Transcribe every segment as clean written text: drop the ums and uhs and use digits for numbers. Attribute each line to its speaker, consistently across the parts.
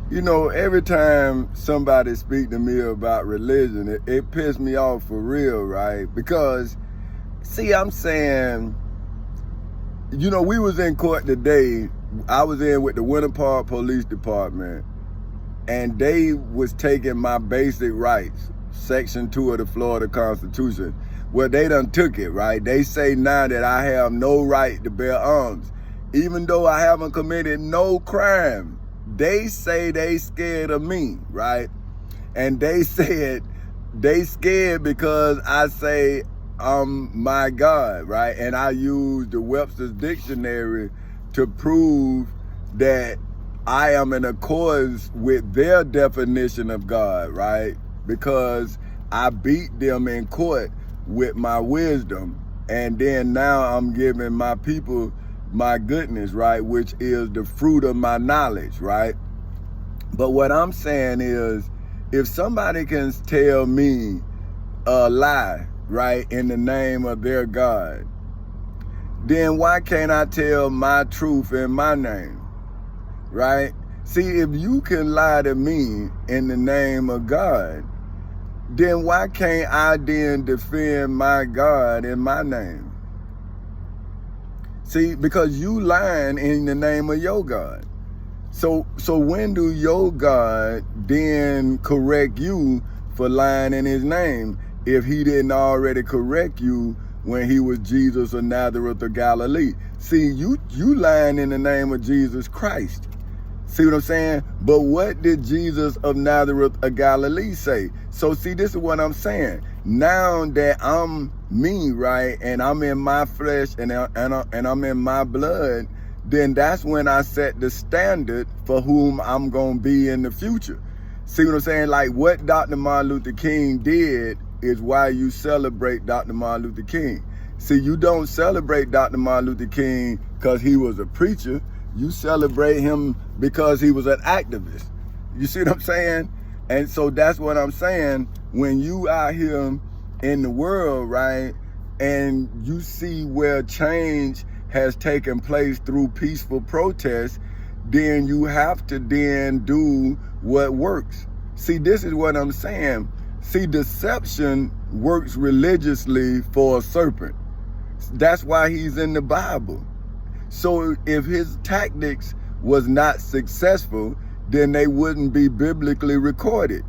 Speaker 1: You know, every time somebody speak to me about religion, it pissed me off for real, right? Because, see, I'm saying, you know, we was in court today. I was in with the Winter Park Police Department, and they was taking my basic rights, Section 2 of the Florida Constitution. Well, they done took it, right? They say now that I have no right to bear arms, even though I haven't committed no crime. They say they scared of me, right? And they said they scared because I say my God, right? And I use the Webster's Dictionary to prove that I am in accordance with their definition of God, right? Because I beat them in court with my wisdom. And then now I'm giving my people my goodness, right? Which is the fruit of my knowledge, right? But what I'm saying is, if somebody can tell me a lie, right, in the name of their God, then why can't I tell my truth in my name, right? See, if you can lie to me in the name of God, then why can't I then defend my God in my name? See, because you lying in the name of your God. So when do your God then correct you for lying in his name if he didn't already correct you when he was Jesus of Nazareth of Galilee? See, you lying in the name of Jesus Christ. See what I'm saying? But what did Jesus of Nazareth of Galilee say? So see, this is what I'm saying. Now that I'm me, right, and I'm in my flesh and I'm in my blood, then that's when I set the standard for whom I'm going to be in the future. See what I'm saying? Like what Dr. Martin Luther King did is why you celebrate Dr. Martin Luther King. See, you don't celebrate Dr. Martin Luther King because he was a preacher. You celebrate him because he was an activist. You see what I'm saying? And so that's what I'm saying. When you out here in the world, right, and you see where change has taken place through peaceful protest, then you have to then do what works. See, this is what I'm saying. See, deception works religiously for a serpent. That's why he's in the Bible. So if his tactics was not successful, then they wouldn't be biblically recorded.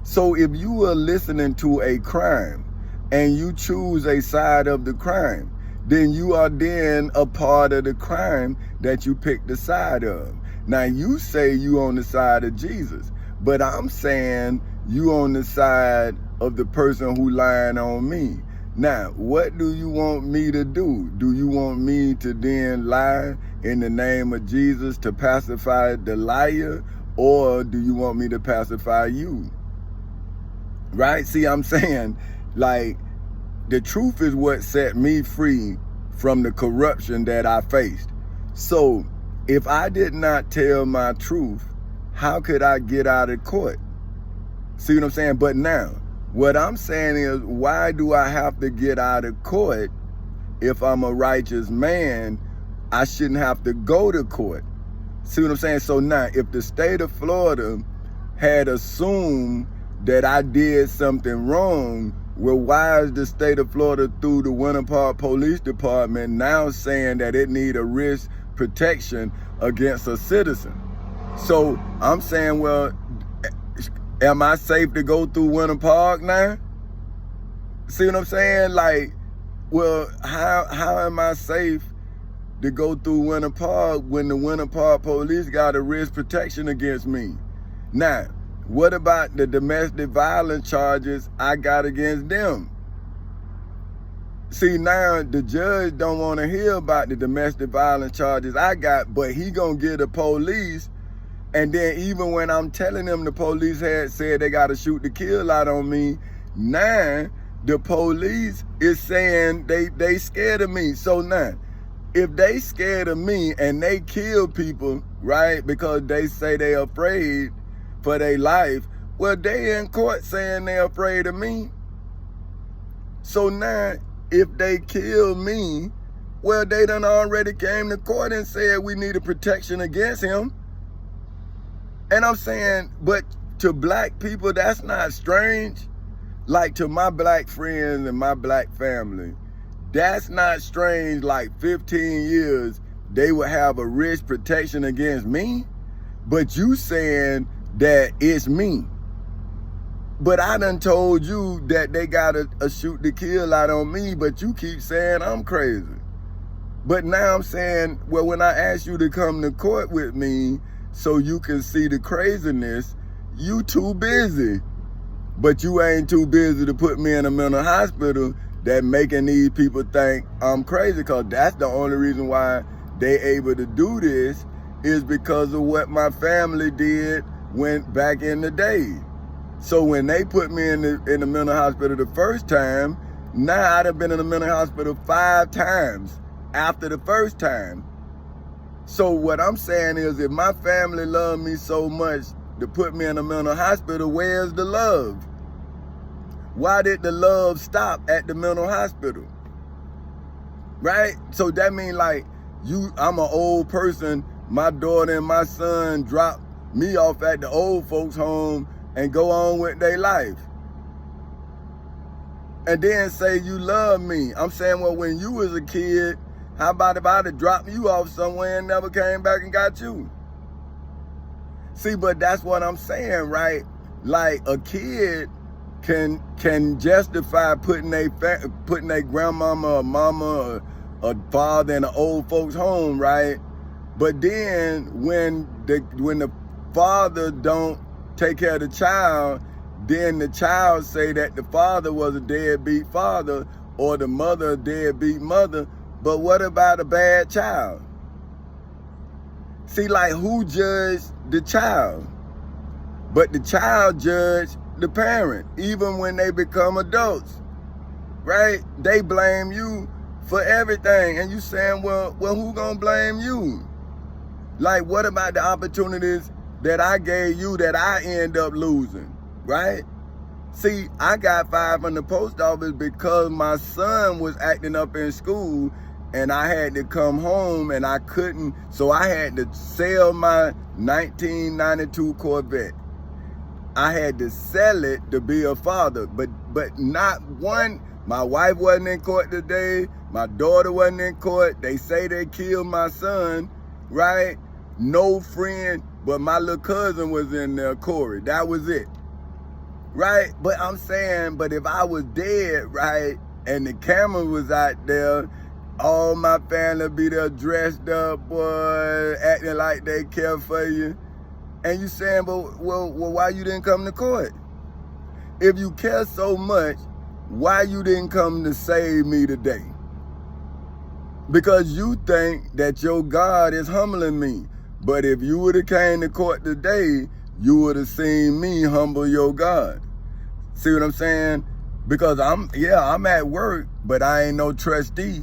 Speaker 1: So if you are listening to a crime and you choose a side of the crime, then you are then a part of the crime that you picked the side of. Now you say you on the side of Jesus, but I'm saying you on the side of the person who lying on me. Now, what do you want me to do? Do you want me to then lie in the name of Jesus to pacify the liar, or do you want me to pacify you? Right? See, I'm saying, like, the truth is what set me free from the corruption that I faced. So, if I did not tell my truth, how could I get out of court? See what I'm saying? But now, what I'm saying is, why do I have to get out of court? If I'm a righteous man, I shouldn't have to go to court. See what I'm saying? So now, if the state of Florida had assumed that I did something wrong, well, why is the state of Florida through the Winter Park Police Department now saying that it need a risk protection against a citizen? So I'm saying, well, am I safe to go through Winter Park now? See what I'm saying? Like, well, how am I safe to go through Winter Park when the Winter Park police got a risk protection against me? Now, what about the domestic violence charges I got against them? See, now the judge don't want to hear about the domestic violence charges I got, but he gonna get the police. And then even when I'm telling them the police had said they got to shoot the kill out on me, now the police is saying they scared of me. So now, if they scared of me and they kill people, right, because they say they afraid for their life, well, they in court saying they afraid of me. So now, if they kill me, well, they done already came to court and said we need a protection against him. And I'm saying, but to black people, that's not strange. Like to my black friends and my black family, that's not strange. Like 15 years, they would have a risk protection against me. But you saying that it's me. But I done told you that they got a shoot to kill out on me, but you keep saying I'm crazy. But now I'm saying, well, when I ask you to come to court with me so you can see the craziness, you too busy. But you ain't too busy to put me in a mental hospital that making these people think I'm crazy, because that's the only reason why they able to do this is because of what my family did went back in the day. So when they put me in the mental hospital the first time, now I'd have been in the mental hospital 5 times after the first time. So what I'm saying is, if my family loved me so much to put me in a mental hospital, where's the love? Why did the love stop at the mental hospital? Right? So that means like I'm an old person, my daughter and my son drop me off at the old folks home and go on with their life. And then say you love me. I'm saying, well, when you was a kid, how about if I'd have dropped you off somewhere and never came back and got you? See, but that's what I'm saying, right? Like a kid can justify putting their grandmama or mama or father in an old folks home, right? But then when the father don't take care of the child, then the child say that the father was a deadbeat father or the mother a deadbeat mother. But what about a bad child? See, like, who judged the child? But the child judged the parent, even when they become adults, right? They blame you for everything. And you saying, well, who gonna blame you? Like, what about the opportunities that I gave you that I end up losing, right? See, I got fired from the post office because my son was acting up in school and I had to come home and I couldn't, so I had to sell my 1992 Corvette. I had to sell it to be a father, but not one. My wife wasn't in court today. My daughter wasn't in court. They say they killed my son, right? No friend, but my little cousin was in there, Corey. That was it, right? But I'm saying, but if I was dead, right, and the camera was out there, all my family be there dressed up, boy, acting like they care for you. And you saying, well, why you didn't come to court? If you care so much, why you didn't come to save me today? Because you think that your God is humbling me. But if you would have came to court today, you would have seen me humble your God. See what I'm saying? Because I'm at work, but I ain't no trustee.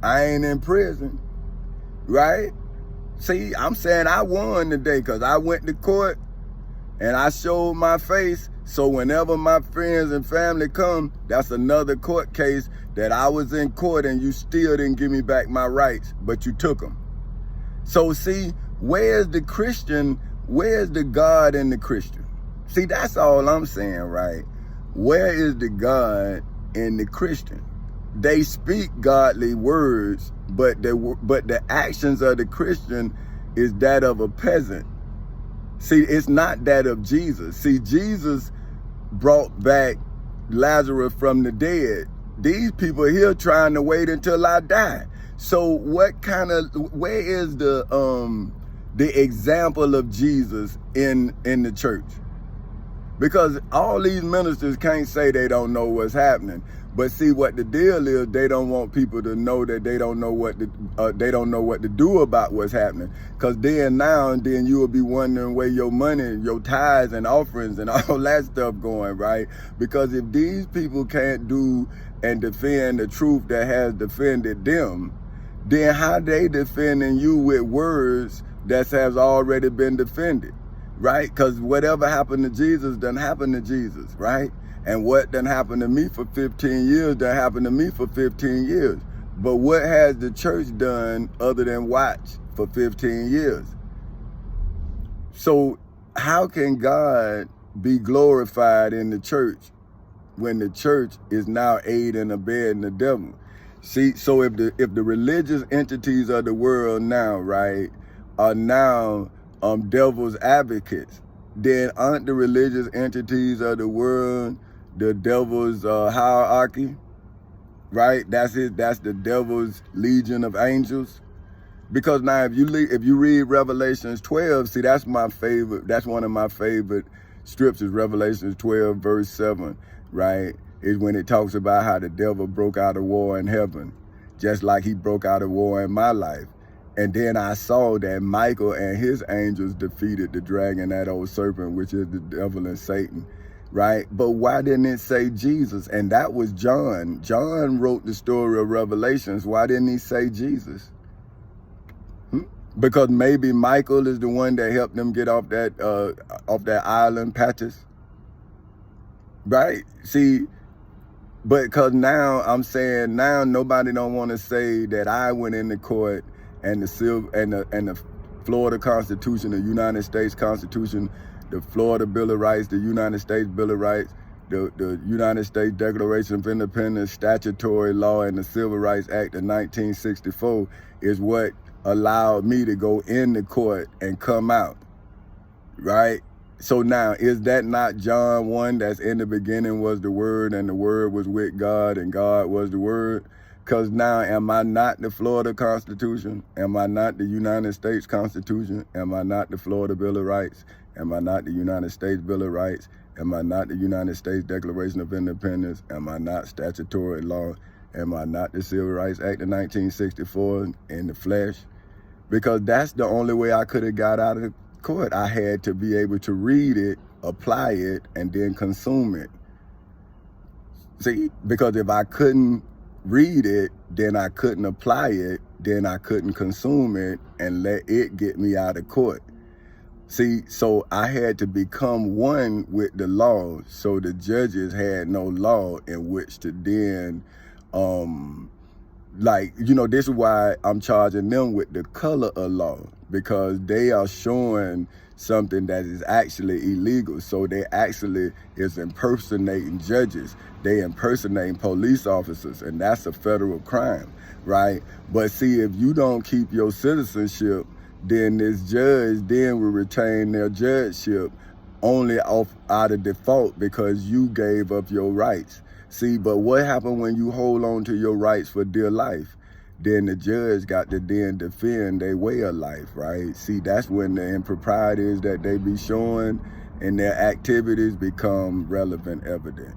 Speaker 1: I ain't in prison, right? See, I'm saying I won today because I went to court and I showed my face. So whenever my friends and family come, that's another court case that I was in court and you still didn't give me back my rights, but you took them. So see, where's the Christian? Where's the God in the Christian? See, that's all I'm saying, right? Where is the God in the Christian? They speak godly words, but the actions of the Christian is that of a peasant. See, it's not that of Jesus. See, Jesus brought back Lazarus from the dead. These people here trying to wait until I die. So where is the example of Jesus in the church? Because all these ministers can't say they don't know what's happening. But see, what the deal is, they don't want people to know that they don't know what to do about what's happening. Because then now and then you will be wondering where your money, your tithes and offerings and all that stuff going, right? Because if these people can't do and defend the truth that has defended them, then how they defending you with words that has already been defended, right? Because whatever happened to Jesus done happened to Jesus, right? And what done happened to me for 15 years done happened to me for 15 years. But what has the church done other than watch for 15 years? So how can God be glorified in the church when the church is now aiding and abetting the devil? See, so if the religious entities of the world now, right, are now devil's advocates, then aren't the religious entities of the world the devil's hierarchy? Right? That's it. That's the devil's legion of angels. Because now if you read Revelations 12, see, that's my favorite. That's one of my favorite scriptures, Revelations 12, verse 7, right? Is when it talks about how the devil broke out of war in heaven, just like he broke out of war in my life. And then I saw that Michael and his angels defeated the dragon, that old serpent, which is the devil and Satan, right? But why didn't it say Jesus? And that was John. John wrote the story of Revelations. Why didn't he say Jesus? Because maybe Michael is the one that helped them get off that island, Patches, right? See, but because now I'm saying now nobody don't want to say that I went into court and the Florida Constitution, the United States Constitution, the Florida Bill of Rights, the United States Bill of Rights, the United States Declaration of Independence, statutory law, and the Civil Rights Act of 1964 is what allowed me to go in the court and come out, right? So now, is that not John 1, that's in the beginning was the Word, and the Word was with God, and God was the Word? Because now, am I not the Florida Constitution? Am I not the United States Constitution? Am I not the Florida Bill of Rights? Am I not the United States Bill of Rights? Am I not the United States Declaration of Independence? Am I not statutory law? Am I not the Civil Rights Act of 1964 in the flesh? Because that's the only way I could have got out of the court. I had to be able to read it, apply it, and then consume it. See, because if I couldn't read it, then I couldn't apply it, then I couldn't consume it and let it get me out of court. See, so I had to become one with the law, so the judges had no law in which to then, this is why I'm charging them with the color of law, because they are showing something that is actually illegal. So they actually is impersonating judges. They impersonating police officers, and that's a federal crime, right? But see, if you don't keep your citizenship, then this judge then will retain their judgeship only out of default because you gave up your rights. See, but what happened when you hold on to your rights for dear life? Then the judge got to then defend their way of life, right? See, that's when the improprieties that they be showing and their activities become relevant evidence.